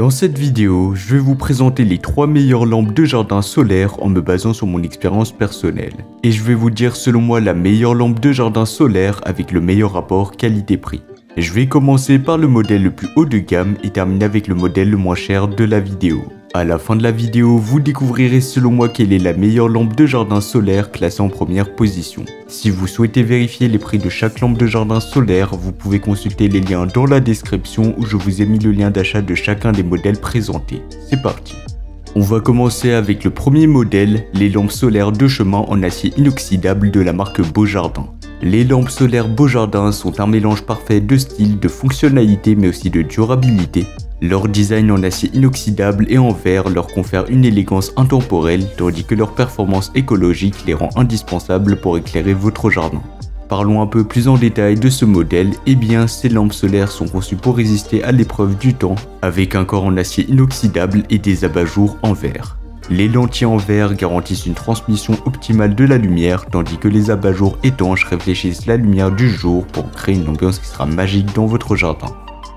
Dans cette vidéo, je vais vous présenter les 3 meilleures lampes de jardin solaire en me basant sur mon expérience personnelle. Et je vais vous dire selon moi la meilleure lampe de jardin solaire avec le meilleur rapport qualité-prix. Je vais commencer par le modèle le plus haut de gamme et terminer avec le modèle le moins cher de la vidéo. À la fin de la vidéo, vous découvrirez selon moi quelle est la meilleure lampe de jardin solaire classée en première position. Si vous souhaitez vérifier les prix de chaque lampe de jardin solaire, vous pouvez consulter les liens dans la description où je vous ai mis le lien d'achat de chacun des modèles présentés. C'est parti. On va commencer avec le premier modèle, les lampes solaires de chemin en acier inoxydable de la marque Beaujardin. Les lampes solaires Beaujardin sont un mélange parfait de style, de fonctionnalité mais aussi de durabilité. Leur design en acier inoxydable et en verre leur confère une élégance intemporelle, tandis que leur performance écologique les rend indispensables pour éclairer votre jardin. Parlons un peu plus en détail de ce modèle. Eh bien, ces lampes solaires sont conçues pour résister à l'épreuve du temps, avec un corps en acier inoxydable et des abat-jours en verre. Les lentilles en verre garantissent une transmission optimale de la lumière, tandis que les abat-jours étanches réfléchissent la lumière du jour pour créer une ambiance qui sera magique dans votre jardin.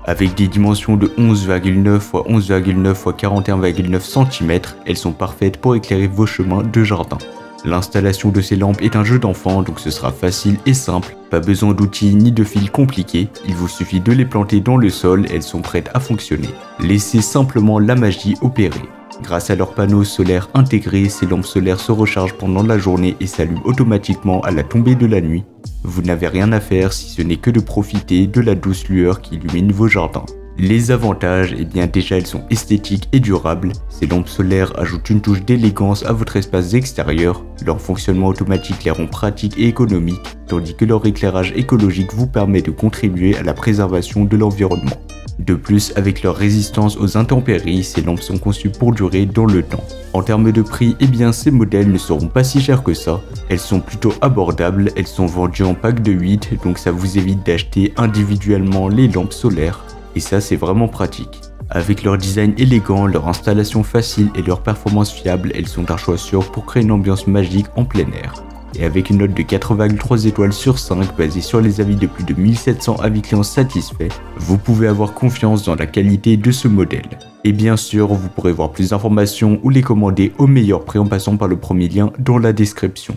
Avec des dimensions de 11,9 x 11,9 x 41,9 cm, elles sont parfaites pour éclairer vos chemins de jardin. L'installation de ces lampes est un jeu d'enfant, donc ce sera facile et simple. Pas besoin d'outils ni de fils compliqués, il vous suffit de les planter dans le sol, elles sont prêtes à fonctionner. Laissez simplement la magie opérer. Grâce à leurs panneaux solaires intégrés, ces lampes solaires se rechargent pendant la journée et s'allument automatiquement à la tombée de la nuit. Vous n'avez rien à faire si ce n'est que de profiter de la douce lueur qui illumine vos jardins. Les avantages, eh bien déjà elles sont esthétiques et durables. Ces lampes solaires ajoutent une touche d'élégance à votre espace extérieur. Leur fonctionnement automatique les rend pratiques et économiques, tandis que leur éclairage écologique vous permet de contribuer à la préservation de l'environnement. De plus, avec leur résistance aux intempéries, ces lampes sont conçues pour durer dans le temps. En termes de prix, eh bien ces modèles ne seront pas si chers que ça. Elles sont plutôt abordables, elles sont vendues en pack de 8, donc ça vous évite d'acheter individuellement les lampes solaires. Et ça c'est vraiment pratique. Avec leur design élégant, leur installation facile et leur performance fiable, elles sont un choix sûr pour créer une ambiance magique en plein air. Et avec une note de 4,3 étoiles sur 5 basée sur les avis de plus de 1700 avis clients satisfaits, vous pouvez avoir confiance dans la qualité de ce modèle. Et bien sûr, vous pourrez voir plus d'informations ou les commander au meilleur prix en passant par le premier lien dans la description.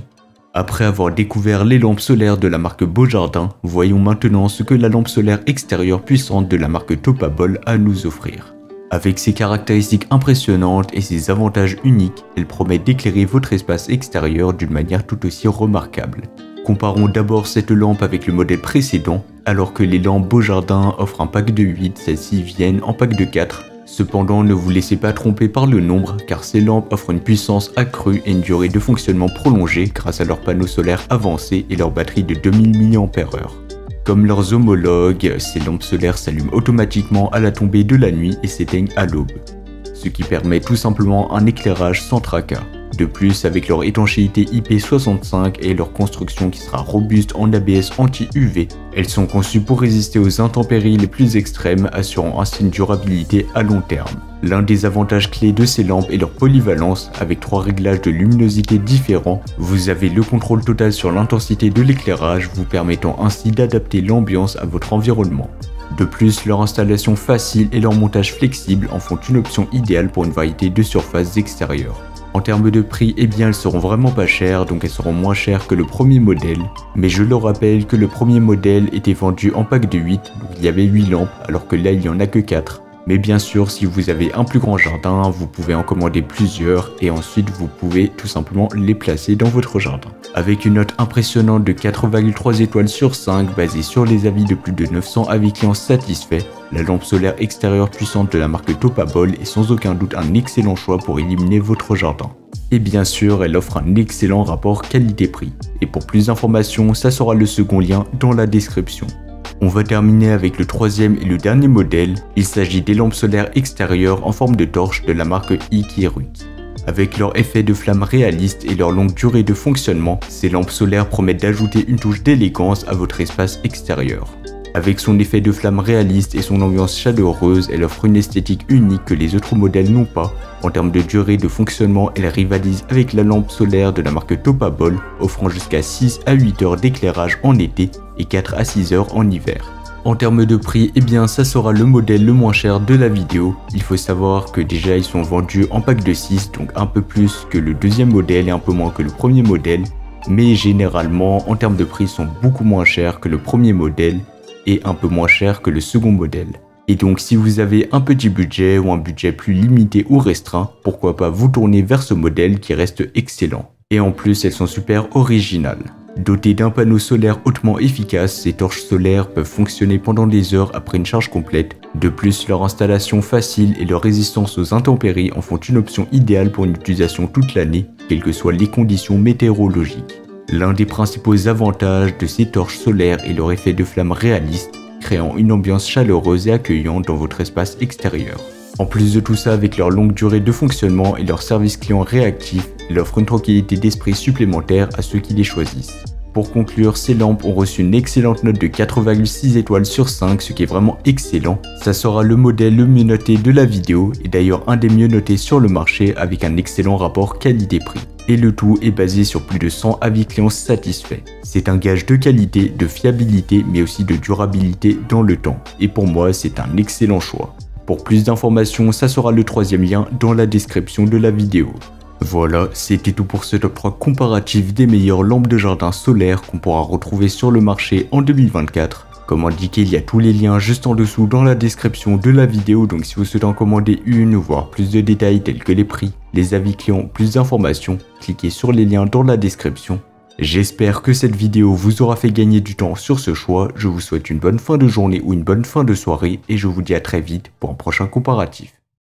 Après avoir découvert les lampes solaires de la marque Beaujardin, voyons maintenant ce que la lampe solaire extérieure puissante de la marque Topabol a à nous offrir. Avec ses caractéristiques impressionnantes et ses avantages uniques, elle promet d'éclairer votre espace extérieur d'une manière tout aussi remarquable. Comparons d'abord cette lampe avec le modèle précédent. Alors que les lampes Beaujardin offrent un pack de 8, celles-ci viennent en pack de 4. Cependant, ne vous laissez pas tromper par le nombre, car ces lampes offrent une puissance accrue et une durée de fonctionnement prolongée grâce à leurs panneaux solaires avancés et leur batterie de 2000 mAh. Comme leurs homologues, ces lampes solaires s'allument automatiquement à la tombée de la nuit et s'éteignent à l'aube, ce qui permet tout simplement un éclairage sans tracas. De plus, avec leur étanchéité IP65 et leur construction qui sera robuste en ABS anti-UV, elles sont conçues pour résister aux intempéries les plus extrêmes, assurant ainsi une durabilité à long terme. L'un des avantages clés de ces lampes est leur polyvalence. Avec 3 réglages de luminosité différents, vous avez le contrôle total sur l'intensité de l'éclairage, vous permettant ainsi d'adapter l'ambiance à votre environnement. De plus, leur installation facile et leur montage flexible en font une option idéale pour une variété de surfaces extérieures. En termes de prix, eh bien elles seront vraiment pas chères, donc elles seront moins chères que le premier modèle. Mais je le rappelle que le premier modèle était vendu en pack de 8, donc il y avait 8 lampes, alors que là il n'y en a que 4. Mais bien sûr, si vous avez un plus grand jardin, vous pouvez en commander plusieurs et ensuite vous pouvez tout simplement les placer dans votre jardin. Avec une note impressionnante de 4,3 étoiles sur 5 basée sur les avis de plus de 900 avis clients satisfaits, la lampe solaire extérieure puissante de la marque Topabol est sans aucun doute un excellent choix pour illuminer votre jardin. Et bien sûr, elle offre un excellent rapport qualité-prix. Et pour plus d'informations, ça sera le second lien dans la description. On va terminer avec le troisième et le dernier modèle. Il s'agit des lampes solaires extérieures en forme de torche de la marque Ikirut. Avec leur effet de flamme réaliste et leur longue durée de fonctionnement, ces lampes solaires promettent d'ajouter une touche d'élégance à votre espace extérieur. Avec son effet de flamme réaliste et son ambiance chaleureuse, elle offre une esthétique unique que les autres modèles n'ont pas. En termes de durée de fonctionnement, elle rivalise avec la lampe solaire de la marque Topabol, offrant jusqu'à 6 à 8 heures d'éclairage en été et 4 à 6 heures en hiver. En termes de prix, eh bien ça sera le modèle le moins cher de la vidéo. Il faut savoir que déjà ils sont vendus en pack de 6, donc un peu plus que le deuxième modèle et un peu moins que le premier modèle. Mais généralement, en termes de prix, ils sont beaucoup moins chers que le premier modèle et un peu moins chers que le second modèle. Et donc si vous avez un petit budget ou un budget plus limité ou restreint, pourquoi pas vous tourner vers ce modèle qui reste excellent. Et en plus, elles sont super originales. Dotées d'un panneau solaire hautement efficace, ces torches solaires peuvent fonctionner pendant des heures après une charge complète. De plus, leur installation facile et leur résistance aux intempéries en font une option idéale pour une utilisation toute l'année, quelles que soient les conditions météorologiques. L'un des principaux avantages de ces torches solaires est leur effet de flamme réaliste, créant une ambiance chaleureuse et accueillante dans votre espace extérieur. En plus de tout ça, avec leur longue durée de fonctionnement et leur service client réactif, ils offrent une tranquillité d'esprit supplémentaire à ceux qui les choisissent. Pour conclure, ces lampes ont reçu une excellente note de 4,6 étoiles sur 5, ce qui est vraiment excellent. Ça sera le modèle le mieux noté de la vidéo et d'ailleurs un des mieux notés sur le marché avec un excellent rapport qualité-prix. Et le tout est basé sur plus de 100 avis clients satisfaits. C'est un gage de qualité, de fiabilité mais aussi de durabilité dans le temps. Et pour moi, c'est un excellent choix. Pour plus d'informations, ça sera le troisième lien dans la description de la vidéo. Voilà, c'était tout pour ce top 3 comparatif des meilleures lampes de jardin solaires qu'on pourra retrouver sur le marché en 2024. Comme indiqué, il y a tous les liens juste en dessous dans la description de la vidéo, donc si vous souhaitez en commander une ou voir plus de détails tels que les prix, les avis clients, plus d'informations, cliquez sur les liens dans la description. J'espère que cette vidéo vous aura fait gagner du temps sur ce choix, je vous souhaite une bonne fin de journée ou une bonne fin de soirée et je vous dis à très vite pour un prochain comparatif.